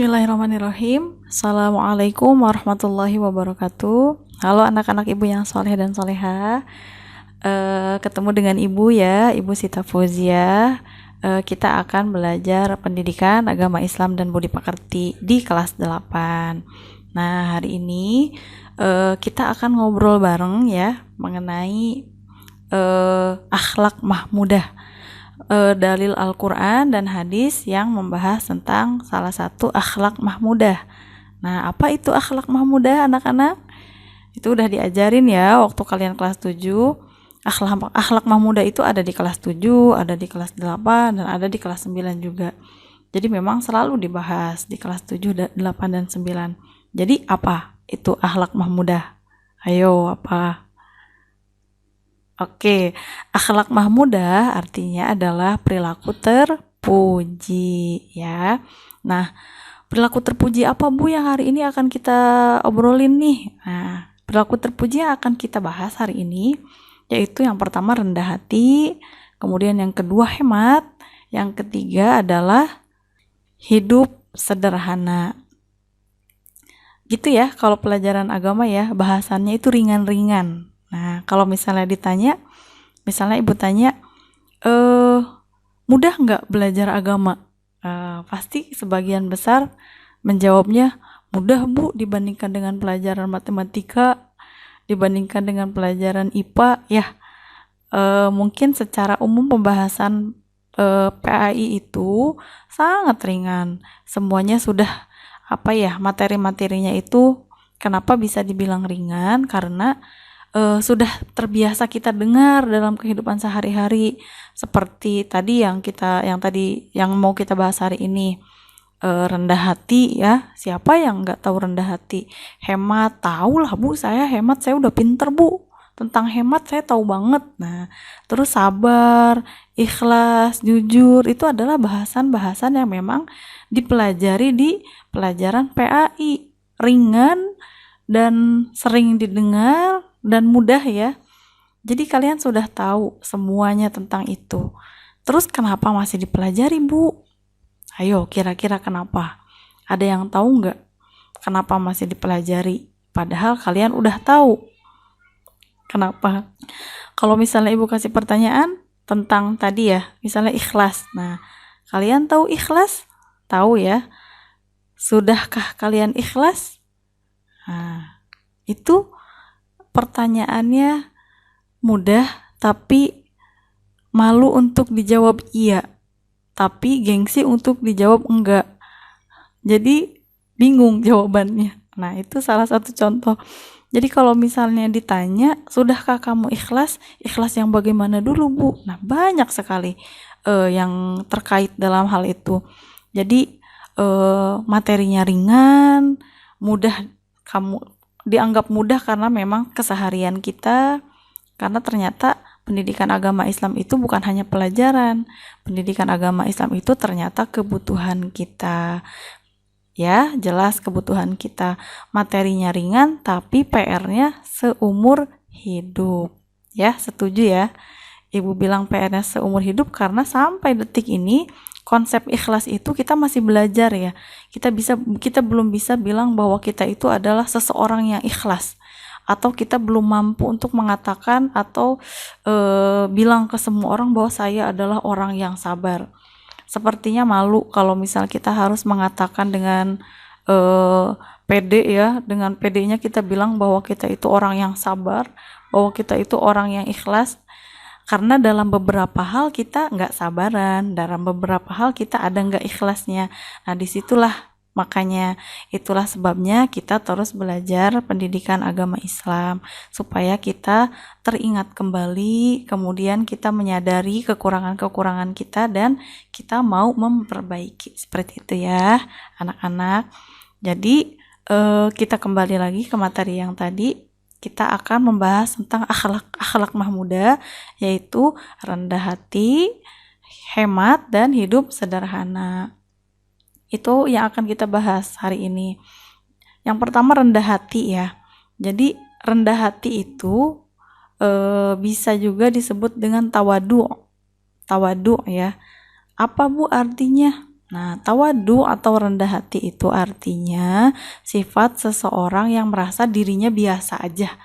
Bismillahirrahmanirrahim. Assalamualaikum warahmatullahi wabarakatuh. Halo anak-anak ibu yang soleh dan soleha. Ketemu dengan ibu ya, Ibu Sita Fauzia. Kita akan belajar pendidikan agama Islam dan budi pekerti di kelas 8. Nah, hari ini kita akan ngobrol bareng ya mengenai akhlak mahmudah. Dalil Al-Quran dan hadis yang membahas tentang salah satu akhlak mahmudah. Nah, apa itu akhlak mahmudah anak-anak? Itu udah diajarin ya waktu kalian kelas 7. Akhlak mahmudah itu ada di kelas 7, ada di kelas 8, dan ada di kelas 9 juga. Jadi memang selalu dibahas di kelas 7, 8, dan 9. Jadi apa itu akhlak mahmudah? Ayo, apa? Oke, akhlak mahmudah artinya adalah perilaku terpuji ya. Nah, perilaku terpuji apa Bu yang hari ini akan kita obrolin nih? Nah, perilaku terpuji yang akan kita bahas hari ini yaitu yang pertama rendah hati, kemudian yang kedua hemat, yang ketiga adalah hidup sederhana. Gitu ya, kalau pelajaran agama ya, bahasannya itu ringan-ringan. Nah, kalau misalnya ditanya, misalnya ibu tanya, mudah nggak belajar agama? Pasti sebagian besar menjawabnya, mudah Bu dibandingkan dengan pelajaran matematika, dibandingkan dengan pelajaran IPA, ya. Mungkin secara umum pembahasan PAI itu sangat ringan. Semuanya sudah, materi-materinya itu kenapa bisa dibilang ringan? Karena sudah terbiasa kita dengar dalam kehidupan sehari-hari, seperti tadi yang mau kita bahas hari ini, rendah hati ya. Siapa yang nggak tahu rendah hati? Hemat, tahu lah Bu, saya hemat, saya udah pinter Bu, tentang hemat saya tahu banget. Nah, terus sabar, ikhlas, jujur, itu adalah bahasan-bahasan yang memang dipelajari di pelajaran PAI, ringan dan sering didengar dan mudah ya. Jadi kalian sudah tahu semuanya tentang itu. Terus kenapa masih dipelajari Bu? Ayo, kira-kira kenapa? Ada yang tahu nggak kenapa masih dipelajari? Padahal kalian udah tahu. Kenapa? Kalau misalnya ibu kasih pertanyaan tentang tadi ya, misalnya ikhlas. Nah, kalian tahu ikhlas? Tahu ya? Sudahkah kalian ikhlas? Nah, itu pertanyaannya mudah tapi malu untuk dijawab iya, tapi gengsi untuk dijawab enggak. Jadi bingung jawabannya. Nah, itu salah satu contoh. Jadi kalau misalnya ditanya, sudahkah kamu ikhlas? Ikhlas yang bagaimana dulu Bu? Nah, banyak sekali yang terkait dalam hal itu. Jadi materinya ringan, mudah, kamu dianggap mudah karena memang keseharian kita, karena ternyata pendidikan agama Islam itu bukan hanya pelajaran. Pendidikan agama Islam itu ternyata kebutuhan kita. Ya, jelas kebutuhan kita. Materinya ringan tapi PR-nya seumur hidup. Ya, setuju ya? Ibu bilang PR-nya seumur hidup karena sampai detik ini konsep ikhlas itu kita masih belajar ya. Kita belum bisa bilang bahwa kita itu adalah seseorang yang ikhlas, atau kita belum mampu untuk mengatakan atau bilang ke semua orang bahwa saya adalah orang yang sabar. Sepertinya malu kalau misal kita harus mengatakan dengan pede ya, dengan pedenya kita bilang bahwa kita itu orang yang sabar, bahwa kita itu orang yang ikhlas. Karena dalam beberapa hal kita nggak sabaran, dalam beberapa hal kita ada nggak ikhlasnya. Nah, disitulah makanya itulah sebabnya kita terus belajar pendidikan agama Islam supaya kita teringat kembali, kemudian kita menyadari kekurangan-kekurangan kita dan kita mau memperbaiki. Seperti itu ya anak-anak. Jadi kita kembali lagi ke materi yang tadi. Kita akan membahas tentang akhlak mahmudah, yaitu rendah hati, hemat, dan hidup sederhana. Itu yang akan kita bahas hari ini. Yang pertama rendah hati ya. Jadi rendah hati itu bisa juga disebut dengan tawadu. Tawadu ya. Apa Bu artinya? Nah, tawadu atau rendah hati itu artinya sifat seseorang yang merasa dirinya biasa aja.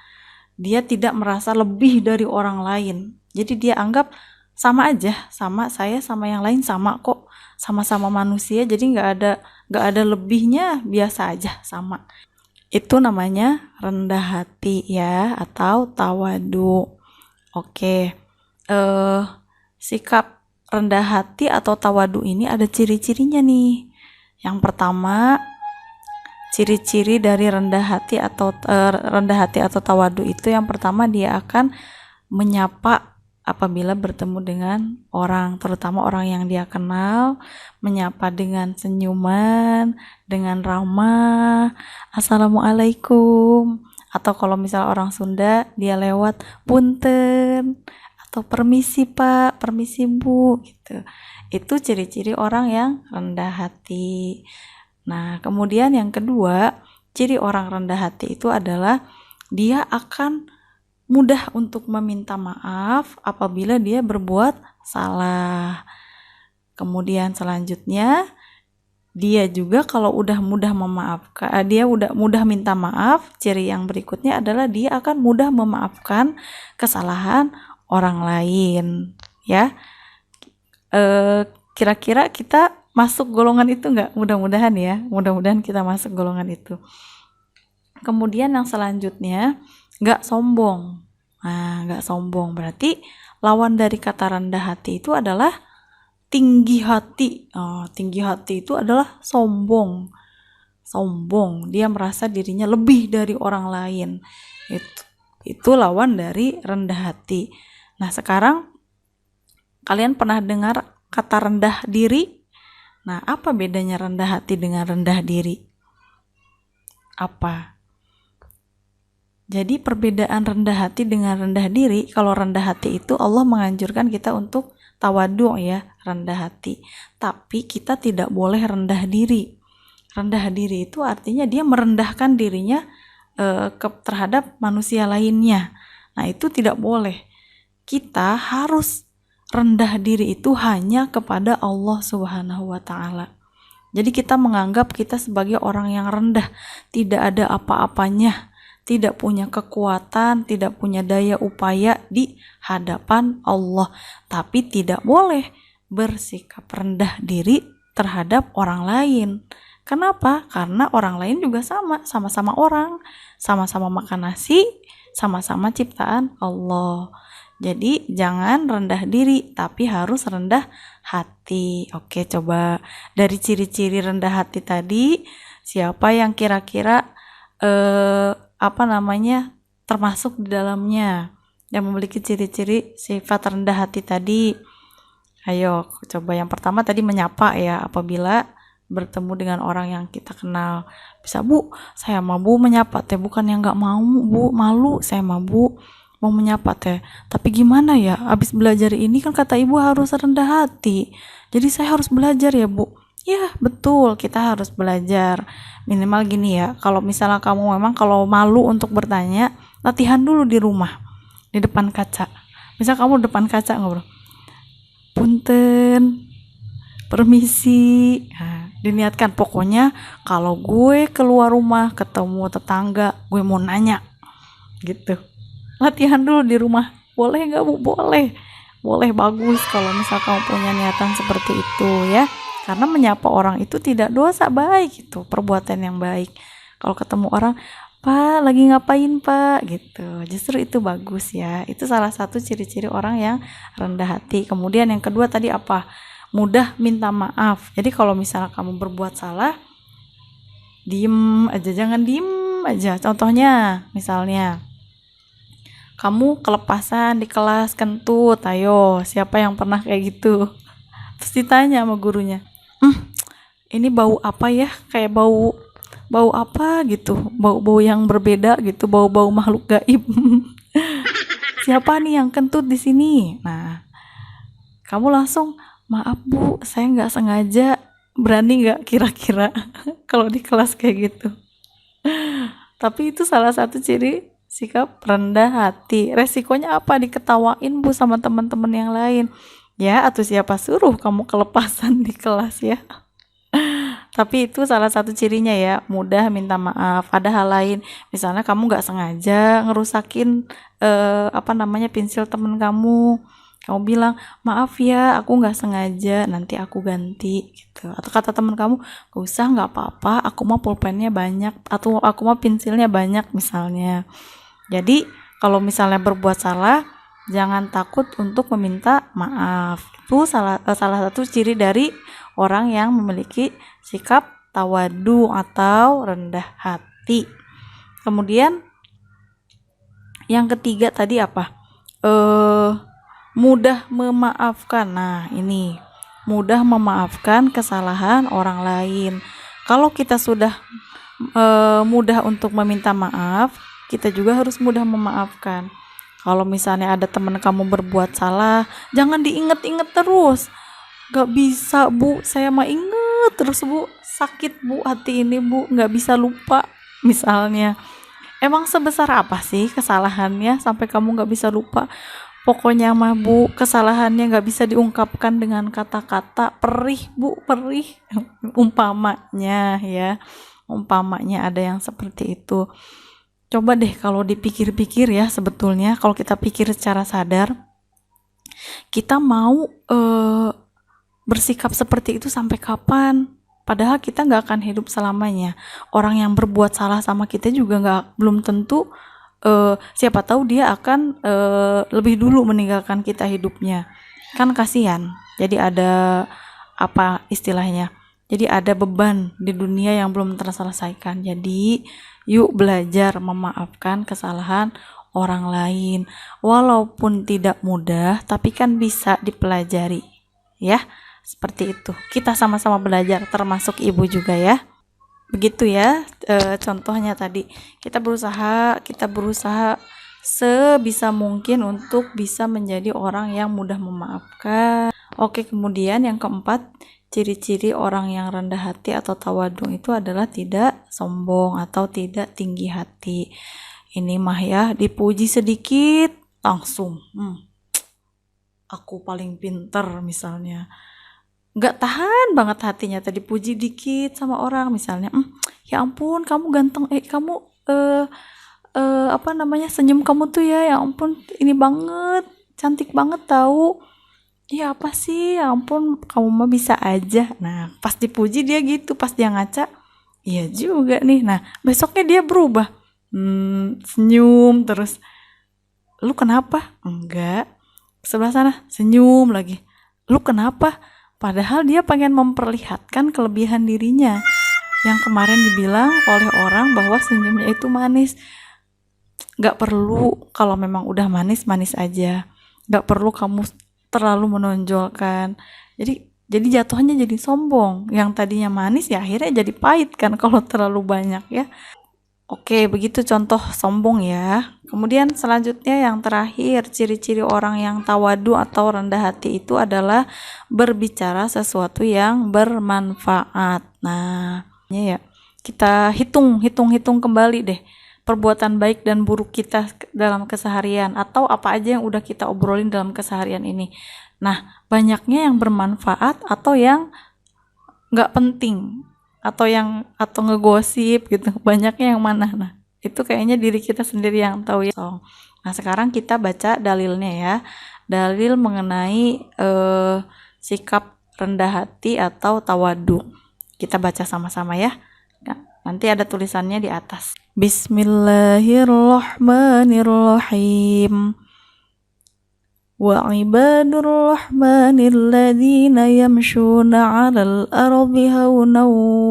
Dia tidak merasa lebih dari orang lain. Jadi dia anggap sama aja, sama saya sama yang lain sama kok, sama-sama manusia. Jadi nggak ada lebihnya, biasa aja sama. Itu namanya rendah hati ya, atau tawadu. Oke, sikap rendah hati atau tawadu ini ada ciri-cirinya nih. Yang pertama, ciri-ciri dari rendah hati atau tawadu itu, yang pertama dia akan menyapa apabila bertemu dengan orang, terutama orang yang dia kenal, menyapa dengan senyuman, dengan ramah, assalamualaikum, atau kalau misal orang Sunda dia lewat punten, atau permisi pak, permisi bu, gitu. Itu ciri-ciri orang yang rendah hati. Nah, kemudian yang kedua, ciri orang rendah hati itu adalah dia akan mudah untuk meminta maaf apabila dia berbuat salah. Kemudian selanjutnya, dia juga kalau udah mudah memaafkan, dia udah mudah minta maaf, ciri yang berikutnya adalah dia akan mudah memaafkan kesalahan orang lain, ya. Kira-kira kita masuk golongan itu nggak? Mudah-mudahan ya, mudah-mudahan kita masuk golongan itu. Kemudian yang selanjutnya, nggak sombong. Nah, nggak sombong berarti lawan dari kata rendah hati itu adalah tinggi hati. Tinggi hati itu adalah sombong. Sombong, dia merasa dirinya lebih dari orang lain. Itu lawan dari rendah hati. Nah, sekarang kalian pernah dengar kata rendah diri? Nah, apa bedanya rendah hati dengan rendah diri? Apa? Jadi perbedaan rendah hati dengan rendah diri, kalau rendah hati itu Allah menganjurkan kita untuk tawadu ya, rendah hati. Tapi kita tidak boleh rendah diri. Rendah diri itu artinya dia merendahkan dirinya terhadap manusia lainnya. Nah, itu tidak boleh. Kita harus rendah diri itu hanya kepada Allah Subhanahu wa Ta'ala. Jadi kita menganggap kita sebagai orang yang rendah, tidak ada apa-apanya, tidak punya kekuatan, tidak punya daya upaya di hadapan Allah. Tapi tidak boleh bersikap rendah diri terhadap orang lain. Kenapa? Karena orang lain juga sama-sama orang, sama-sama makan nasi, sama-sama ciptaan Allah. Jadi jangan rendah diri, tapi harus rendah hati. Oke, coba dari ciri-ciri rendah hati tadi, siapa yang kira-kira termasuk di dalamnya yang memiliki ciri-ciri sifat rendah hati tadi? Ayo coba. Yang pertama tadi menyapa ya, apabila bertemu dengan orang yang kita kenal. Bisa, bu, saya mah bu menyapa teh bukan yang gak mau bu, malu saya mah bu mau menyapa teh, tapi gimana ya, abis belajar ini kan kata ibu harus rendah hati, jadi saya harus belajar ya bu. Ya betul, kita harus belajar. Minimal gini ya, kalau misalnya kamu memang kalau malu untuk bertanya, latihan dulu di rumah, di depan kaca. Misal kamu depan kaca ngobrol, punten, permisi. Nah, diniatkan, pokoknya kalau gue keluar rumah ketemu tetangga, gue mau nanya gitu. Latihan dulu di rumah. Boleh nggak bu? Boleh, bagus kalau misal kamu punya niatan seperti itu ya. Karena menyapa orang itu tidak dosa, baik, itu perbuatan yang baik. Kalau ketemu orang, pak lagi ngapain pak, gitu, justru itu bagus ya. Itu salah satu ciri-ciri orang yang rendah hati. Kemudian yang kedua tadi apa? Mudah minta maaf. Jadi kalau misalnya kamu berbuat salah, diem aja, jangan diem aja. Contohnya misalnya kamu kelepasan di kelas kentut, ayo siapa yang pernah kayak gitu? Terus ditanya sama gurunya, ini bau apa ya, kayak bau apa gitu, bau yang berbeda gitu, bau makhluk gaib. Siapa nih yang kentut di sini? Nah, kamu langsung, maaf bu, saya nggak sengaja. Berani nggak kira-kira kalau di kelas kayak gitu? Tapi itu salah satu ciri sikap rendah hati. Resikonya apa? Diketawain bu sama teman-teman yang lain. Ya, atau siapa suruh kamu kelepasan di kelas ya? Tapi itu salah satu cirinya ya, mudah minta maaf. Ada hal lain, misalnya kamu nggak sengaja ngerusakin pensil temen kamu. Kamu bilang, maaf ya, aku nggak sengaja, nanti aku ganti gitu. Atau kata temen kamu, gak usah, nggak apa-apa, aku mah pulpennya banyak, atau aku mah pensilnya banyak misalnya. Jadi kalau misalnya berbuat salah, jangan takut untuk meminta maaf. Itu salah satu ciri dari orang yang memiliki sikap tawadu atau rendah hati. Kemudian yang ketiga tadi apa? Mudah memaafkan. Nah, ini mudah memaafkan kesalahan orang lain. Kalau kita sudah mudah untuk meminta maaf, kita juga harus mudah memaafkan. Kalau misalnya ada teman kamu berbuat salah, jangan diinget-inget terus. Gak bisa, Bu, saya mah inget terus, Bu, sakit, Bu, hati ini, Bu, gak bisa lupa misalnya. Emang sebesar apa sih kesalahannya sampai kamu gak bisa lupa? Pokoknya mah, Bu, kesalahannya gak bisa diungkapkan dengan kata-kata. Perih, Bu, perih. Umpamanya ya, umpamanya ada yang seperti itu. Coba deh kalau dipikir-pikir ya, sebetulnya kalau kita pikir secara sadar, kita mau bersikap seperti itu sampai kapan? Padahal kita nggak akan hidup selamanya. Orang yang berbuat salah sama kita juga belum tentu, siapa tahu dia akan lebih dulu meninggalkan kita hidupnya. Kan kasihan. Jadi ada apa istilahnya? Jadi ada beban di dunia yang belum terselesaikan. Jadi yuk belajar memaafkan kesalahan orang lain. Walaupun tidak mudah, tapi kan bisa dipelajari. Ya. Seperti itu. Kita sama-sama belajar, termasuk ibu juga ya. Begitu ya, contohnya tadi. Kita berusaha sebisa mungkin untuk bisa menjadi orang yang mudah memaafkan. Oke, kemudian yang keempat, ciri-ciri orang yang rendah hati atau tawadhu itu adalah tidak sombong atau tidak tinggi hati. Ini mah ya, dipuji sedikit langsung, aku paling pinter misalnya. Gak tahan banget hatinya, tadi puji dikit sama orang misalnya, ya ampun kamu ganteng, kamu senyum kamu tuh ya ampun ini banget, cantik banget tahu. Ya apa sih, ya ampun kamu mah bisa aja. Nah pas dipuji dia gitu, pas dia ngaca, iya juga nih. Nah besoknya dia berubah, senyum terus. Lu kenapa? Enggak. Sebelah sana senyum lagi. Lu kenapa? Padahal dia pengen memperlihatkan kelebihan dirinya yang kemarin dibilang oleh orang bahwa senyumnya itu manis. Gak perlu, kalau memang udah manis, manis aja. Gak perlu kamu terlalu menonjolkan. Jadi jatuhnya jadi sombong. Yang tadinya manis ya akhirnya jadi pahit kan kalau terlalu banyak ya. Oke, begitu contoh sombong ya. Kemudian selanjutnya yang terakhir, ciri-ciri orang yang tawadhu atau rendah hati itu adalah berbicara sesuatu yang bermanfaat. Nah, ya kita hitung kembali deh perbuatan baik dan buruk kita dalam keseharian atau apa aja yang udah kita obrolin dalam keseharian ini. Nah, banyaknya yang bermanfaat atau yang nggak penting atau ngegosip gitu, banyaknya yang mana? Nah itu kayaknya diri kita sendiri yang tahu ya. Nah sekarang kita baca dalilnya ya, dalil mengenai sikap rendah hati atau tawadhu. Kita baca sama-sama ya. Nah, nanti ada tulisannya di atas. Bismillahirrahmanirrahim. وعباد الرحمن الذين يمشون على الأرض هونا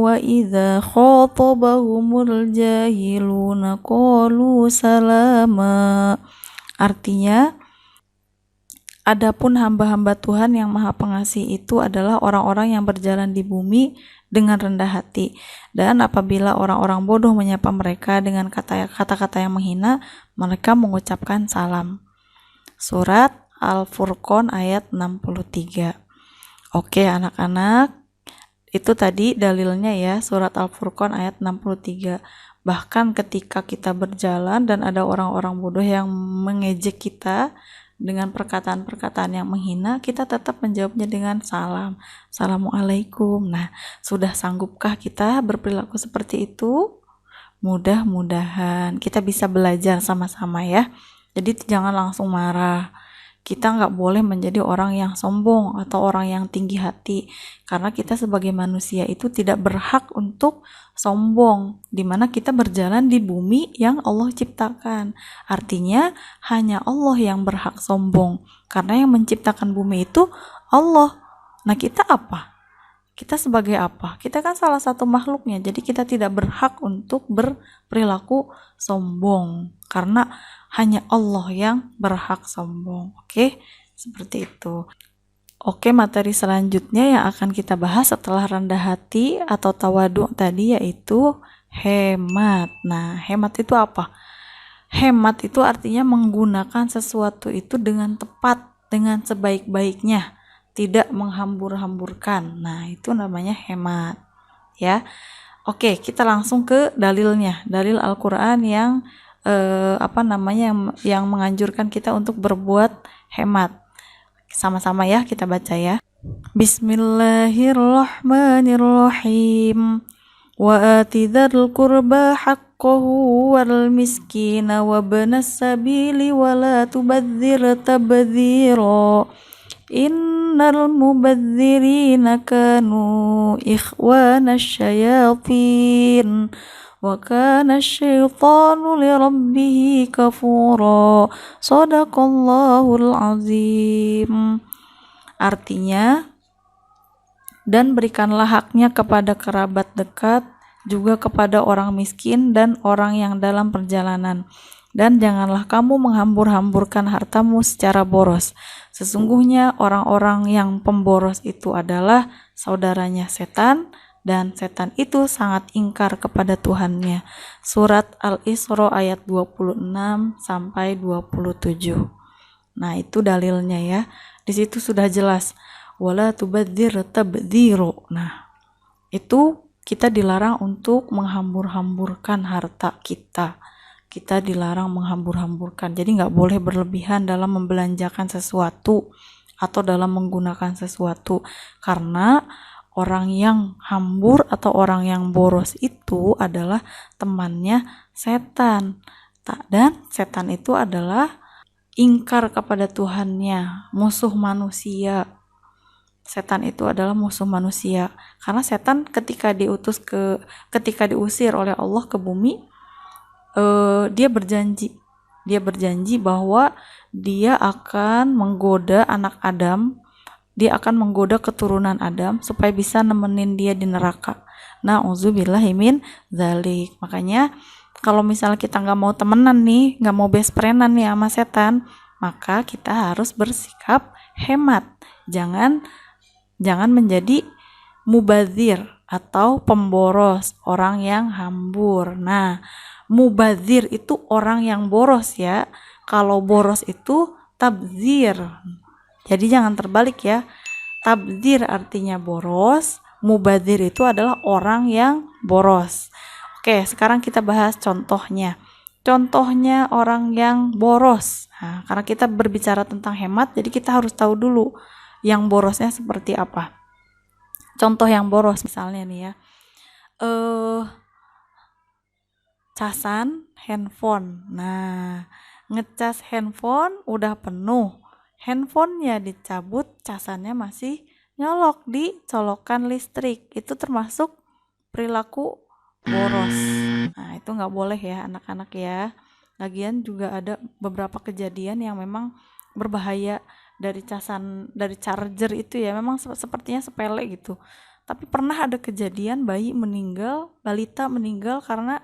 وإذا خاطبهم الجاهلون قالوا سلاما. Artinya, adapun hamba-hamba Tuhan yang Maha Pengasih itu adalah orang-orang yang berjalan di bumi dengan rendah hati, dan apabila orang-orang bodoh menyapa mereka dengan kata-kata yang menghina, mereka mengucapkan salam. Surat Al-Furqan ayat 63. Oke anak-anak, itu tadi dalilnya ya, surat Al-Furqan ayat 63. Bahkan ketika kita berjalan dan ada orang-orang bodoh yang mengejek kita dengan perkataan-perkataan yang menghina, kita tetap menjawabnya dengan salam. Assalamualaikum. Nah, sudah sanggupkah kita berperilaku seperti itu? Mudah-mudahan kita bisa belajar sama-sama ya. Jadi jangan langsung marah. Kita nggak boleh menjadi orang yang sombong atau orang yang tinggi hati, karena kita sebagai manusia itu tidak berhak untuk sombong, dimana kita berjalan di bumi yang Allah ciptakan. Artinya hanya Allah yang berhak sombong, karena yang menciptakan bumi itu Allah. Nah, kita apa? Kita sebagai apa? Kita kan salah satu makhluknya, jadi kita tidak berhak untuk berperilaku sombong, karena hanya Allah yang berhak sombong. Oke, seperti itu. Oke, materi selanjutnya yang akan kita bahas setelah rendah hati atau tawadu tadi yaitu hemat. Nah, hemat itu apa? Hemat itu artinya menggunakan sesuatu itu dengan tepat, dengan sebaik-baiknya, tidak menghambur-hamburkan. Nah, itu namanya hemat, ya. Oke, kita langsung ke dalilnya. Dalil Al-Qur'an yang yang menganjurkan kita untuk berbuat hemat. Sama-sama ya, kita baca ya. Bismillahirrahmanirrahim. Wa ati dzal qurba haqqahu wal miskina wa ibnas sabili wa la tubadzir tabdzira. Innal mubadzirina kanu ikhwana syayatin wa kana syaitanu lirabbihi kafura. Shadaqallahul azim. Artinya, dan berikanlah haknya kepada kerabat dekat, juga kepada orang miskin dan orang yang dalam perjalanan. Dan janganlah kamu menghambur-hamburkan hartamu secara boros. Sesungguhnya orang-orang yang pemboros itu adalah saudaranya setan, dan setan itu sangat ingkar kepada Tuhannya. Surat Al-Isra ayat 26 sampai 27. Nah, itu dalilnya ya. Di situ sudah jelas, wala tubadzir tabdziro. Nah, itu kita dilarang untuk menghambur-hamburkan harta kita. Kita dilarang menghambur-hamburkan. Jadi nggak boleh berlebihan dalam membelanjakan sesuatu atau dalam menggunakan sesuatu, karena orang yang hambur atau orang yang boros itu adalah temannya setan. Dan setan itu adalah ingkar kepada Tuhannya, musuh manusia. Setan itu adalah musuh manusia, karena setan ketika diusir oleh Allah ke bumi, dia berjanji bahwa dia akan menggoda anak Adam, dia akan menggoda keturunan Adam supaya bisa nemenin dia di neraka. Na'udzubillahi min dzalik. Makanya kalau misalnya kita nggak mau temenan nih, nggak mau best friendan nih sama setan, maka kita harus bersikap hemat. Jangan menjadi mubadzir atau pemboros, orang yang hambur. Nah, mubadzir itu orang yang boros ya. Kalau boros itu tabdzir. Jadi jangan terbalik ya. Tabdzir artinya boros, mubadzir itu adalah orang yang boros. Oke, sekarang kita bahas contohnya. Contohnya orang yang boros. Nah, karena kita berbicara tentang hemat, jadi kita harus tahu dulu yang borosnya seperti apa. Contoh yang boros misalnya nih ya. Casan handphone. Nah, ngecas handphone udah penuh. Handphonenya dicabut, casannya masih nyolok di colokan listrik. Itu termasuk perilaku boros. Nah, itu nggak boleh ya anak-anak ya. Lagian juga ada beberapa kejadian yang memang berbahaya dari charger itu ya. Memang sepertinya sepele gitu. Tapi pernah ada kejadian balita meninggal karena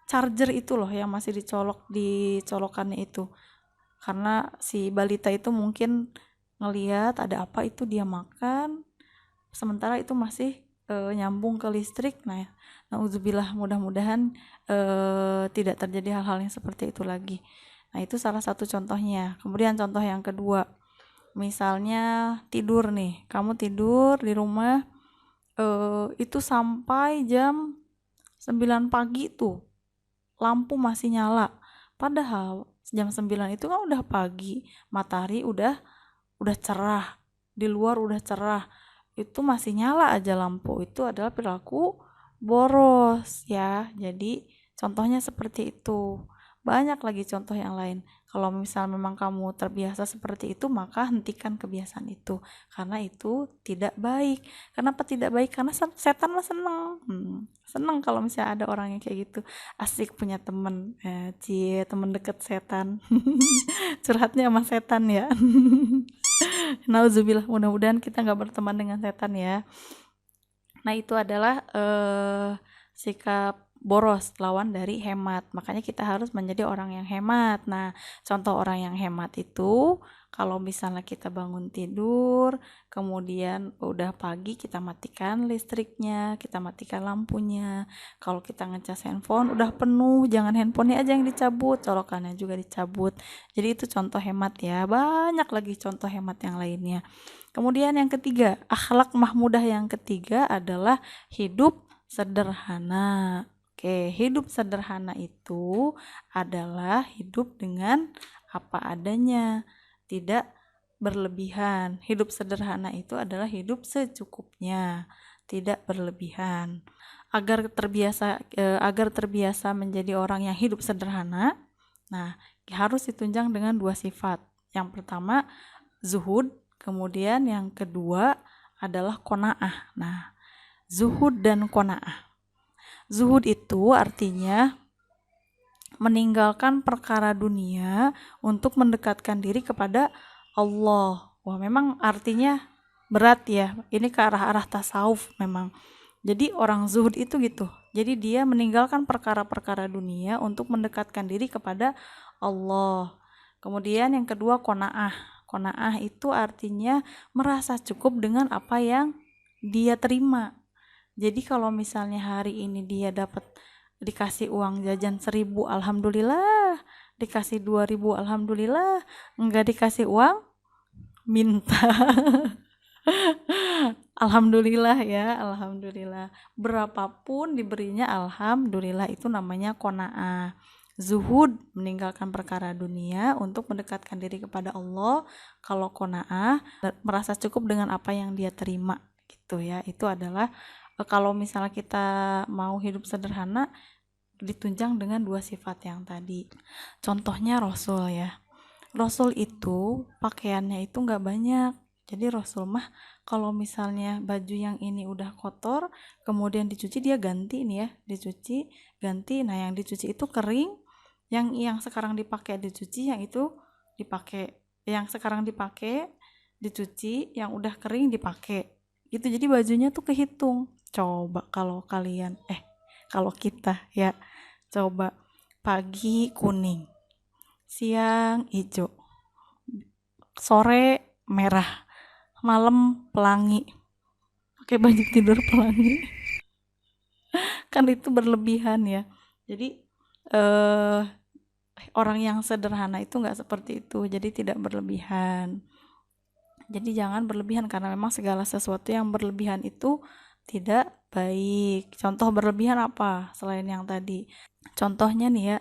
charger itu loh yang masih dicolok di colokannya itu. Karena si balita itu mungkin ngelihat ada apa itu, dia makan, sementara itu masih nyambung ke listrik. Nah, na'udzubillah, mudah-mudahan tidak terjadi hal-hal yang seperti itu lagi. Nah, itu salah satu contohnya. Kemudian contoh yang kedua, misalnya tidur nih, kamu tidur di rumah itu sampai jam 9 pagi tuh lampu masih nyala, padahal Jam 9 itu kan udah pagi, matahari udah cerah, di luar udah cerah, itu masih nyala aja lampu, itu adalah perilaku boros ya. Jadi contohnya seperti itu. Banyak lagi contoh yang lain. Kalau misal memang kamu terbiasa seperti itu, maka hentikan kebiasaan itu, karena itu tidak baik. Kenapa tidak baik? Karena setan mah seneng. Seneng kalau misalnya ada orang yang kayak gitu. Asik punya temen, temen deket setan. Curhatnya sama setan ya. Nauzubillah, mudah-mudahan kita nggak berteman dengan setan ya. Nah, itu adalah sikap boros lawan dari hemat. Makanya kita harus menjadi orang yang hemat. Nah, contoh orang yang hemat itu kalau misalnya kita bangun tidur, kemudian udah pagi kita matikan listriknya, kita matikan lampunya. Kalau kita ngecas handphone udah penuh, jangan handphonenya aja yang dicabut, colokannya juga dicabut. Jadi itu contoh hemat ya. Banyak lagi contoh hemat yang lainnya. Kemudian yang ketiga, akhlak mahmudah yang ketiga adalah hidup sederhana. Oke, hidup sederhana itu adalah hidup dengan apa adanya, tidak berlebihan. Hidup sederhana itu adalah hidup secukupnya, tidak berlebihan. Agar terbiasa menjadi orang yang hidup sederhana, nah harus ditunjang dengan dua sifat. Yang pertama zuhud, kemudian yang kedua adalah qanaah. Nah, zuhud dan qanaah. Zuhud itu artinya meninggalkan perkara dunia untuk mendekatkan diri kepada Allah. Wah, memang artinya berat ya. Ini ke arah-arah tasawuf memang. Jadi orang zuhud itu gitu. Jadi dia meninggalkan perkara-perkara dunia untuk mendekatkan diri kepada Allah. Kemudian yang kedua qanaah. Qanaah itu artinya merasa cukup dengan apa yang dia terima. Jadi kalau misalnya hari ini dia dikasih uang jajan 1.000, alhamdulillah. Dikasih 2.000, alhamdulillah. Enggak dikasih uang, minta. Alhamdulillah ya, alhamdulillah. Berapapun diberinya, alhamdulillah, itu namanya qanaah. Zuhud, meninggalkan perkara dunia untuk mendekatkan diri kepada Allah. Kalau qanaah, merasa cukup dengan apa yang dia terima gitu ya. Itu adalah kalau misalnya kita mau hidup sederhana, ditunjang dengan dua sifat yang tadi. Contohnya Rasul ya. Rasul itu pakaiannya itu nggak banyak. Jadi Rasul mah kalau misalnya baju yang ini udah kotor, kemudian dicuci, dia ganti nih ya, dicuci, ganti. Nah, yang dicuci itu kering, yang sekarang dipakai dicuci, yang itu dipakai, yang sekarang dipakai dicuci, yang udah kering dipakai. Gitu. Jadi bajunya tuh kehitung. Coba kalau kalian kalau kita ya, coba pagi kuning, siang hijau, sore merah, malam pelangi, pakai baju tidur pelangi. Kan itu berlebihan ya. Jadi orang yang sederhana itu nggak seperti itu, jadi tidak berlebihan. Jadi jangan berlebihan, karena memang segala sesuatu yang berlebihan itu tidak baik. Contoh berlebihan apa selain yang tadi? Contohnya nih ya,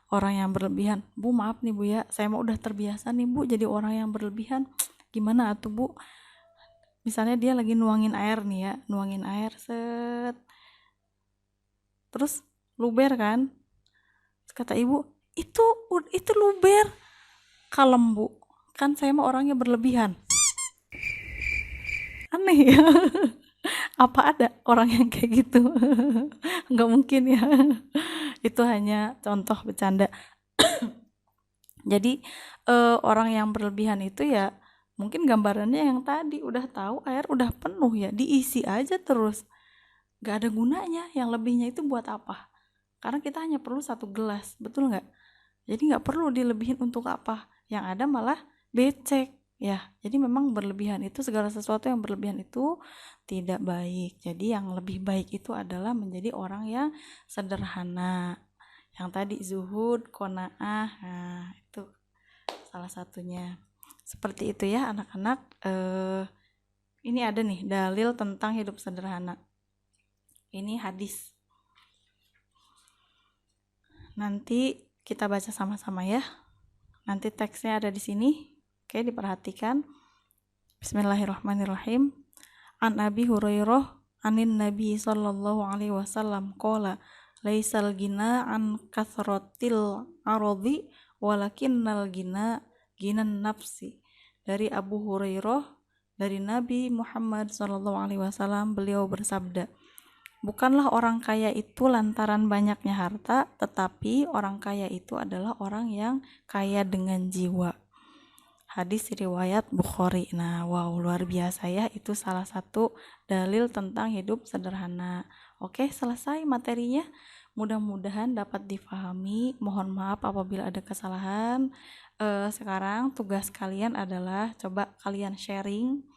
orang yang berlebihan, Bu maaf nih Bu ya, saya mah udah terbiasa nih Bu jadi orang yang berlebihan. Gimana atuh Bu? Misalnya dia lagi nuangin air nih ya, nuangin air set, terus luber kan? Terus kata ibu, itu luber. Kalem Bu, kan saya mah orangnya berlebihan. Aneh ya. Apa ada orang yang kayak gitu? Nggak mungkin ya. Itu hanya contoh bercanda. Jadi orang yang berlebihan itu ya mungkin gambarannya yang tadi, udah tahu air udah penuh ya, diisi aja terus. Gak ada gunanya, yang lebihnya itu buat apa? Karena kita hanya perlu 1 gelas, betul nggak? Jadi nggak perlu dilebihin untuk apa? Yang ada malah becek ya. Jadi memang berlebihan itu, segala sesuatu yang berlebihan itu tidak baik. Jadi yang lebih baik itu adalah menjadi orang yang sederhana. Yang tadi zuhud, qanaah, nah itu salah satunya. Seperti itu ya anak-anak. Ini ada nih dalil tentang hidup sederhana. Ini hadis. Nanti kita baca sama-sama ya. Nanti teksnya ada di sini. Oke, diperhatikan. Bismillahirrahmanirrahim. An Abi Hurairah anin Nabi sallallahu alaihi wasallam qala laisal gina an kathratil aradi walakinnal gina ginan nafsi. Dari Abu Hurairah dari Nabi Muhammad sallallahu alaihi wasallam, beliau bersabda, bukanlah orang kaya itu lantaran banyaknya harta, tetapi orang kaya itu adalah orang yang kaya dengan jiwa. Hadis riwayat Bukhari. Nah, wow, luar biasa ya. Itu salah satu dalil tentang hidup sederhana. Oke, selesai materinya. Mudah-mudahan dapat difahami. Mohon maaf apabila ada kesalahan. Sekarang tugas kalian adalah coba kalian sharing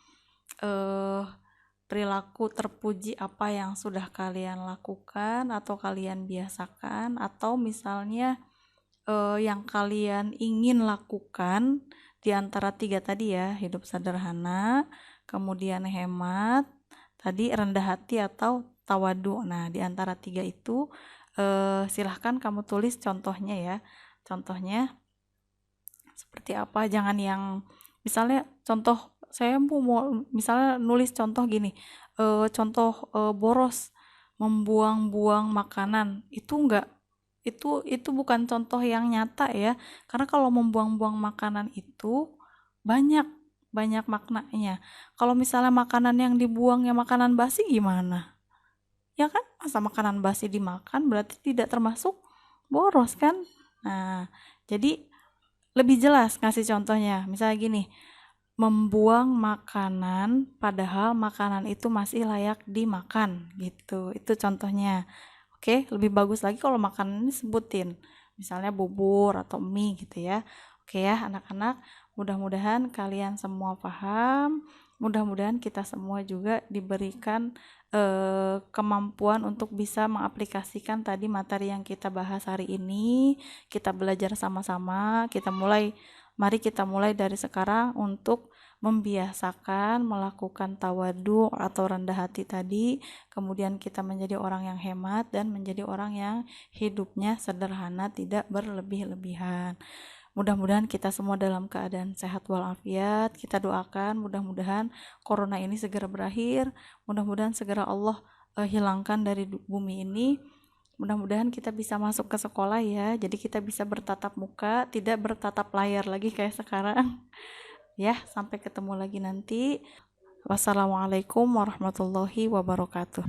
perilaku terpuji apa yang sudah kalian lakukan atau kalian biasakan, atau misalnya yang kalian ingin lakukan di antara 3 tadi ya, hidup sederhana, kemudian hemat, tadi rendah hati atau tawadu. Nah, di antara 3 itu silahkan kamu tulis contohnya ya. Contohnya seperti apa, jangan yang misalnya contoh saya mau misalnya nulis contoh gini, contoh boros, membuang-buang makanan, itu enggak, itu bukan contoh yang nyata ya, karena kalau membuang-buang makanan itu banyak maknanya. Kalau misalnya makanan yang dibuangnya makanan basi gimana? Ya kan, masa makanan basi dimakan berarti tidak termasuk boros kan? Nah, jadi lebih jelas ngasih contohnya. Misalnya gini, membuang makanan padahal makanan itu masih layak dimakan gitu. Itu contohnya. Oke, lebih bagus lagi kalau makanan ini sebutin. Misalnya bubur atau mie gitu ya. Oke ya anak-anak, mudah-mudahan kalian semua paham. Mudah-mudahan kita semua juga diberikan kemampuan untuk bisa mengaplikasikan tadi materi yang kita bahas hari ini. Kita belajar sama-sama, mari kita mulai dari sekarang untuk membiasakan melakukan tawadu atau rendah hati tadi, kemudian kita menjadi orang yang hemat dan menjadi orang yang hidupnya sederhana, tidak berlebih-lebihan. Mudah-mudahan kita semua dalam keadaan sehat walafiat. Kita doakan mudah-mudahan corona ini segera berakhir, mudah-mudahan segera Allah hilangkan dari bumi ini. Mudah-mudahan kita bisa masuk ke sekolah ya, jadi kita bisa bertatap muka, tidak bertatap layar lagi kayak sekarang. Ya, sampai ketemu lagi nanti. Wassalamualaikum warahmatullahi wabarakatuh.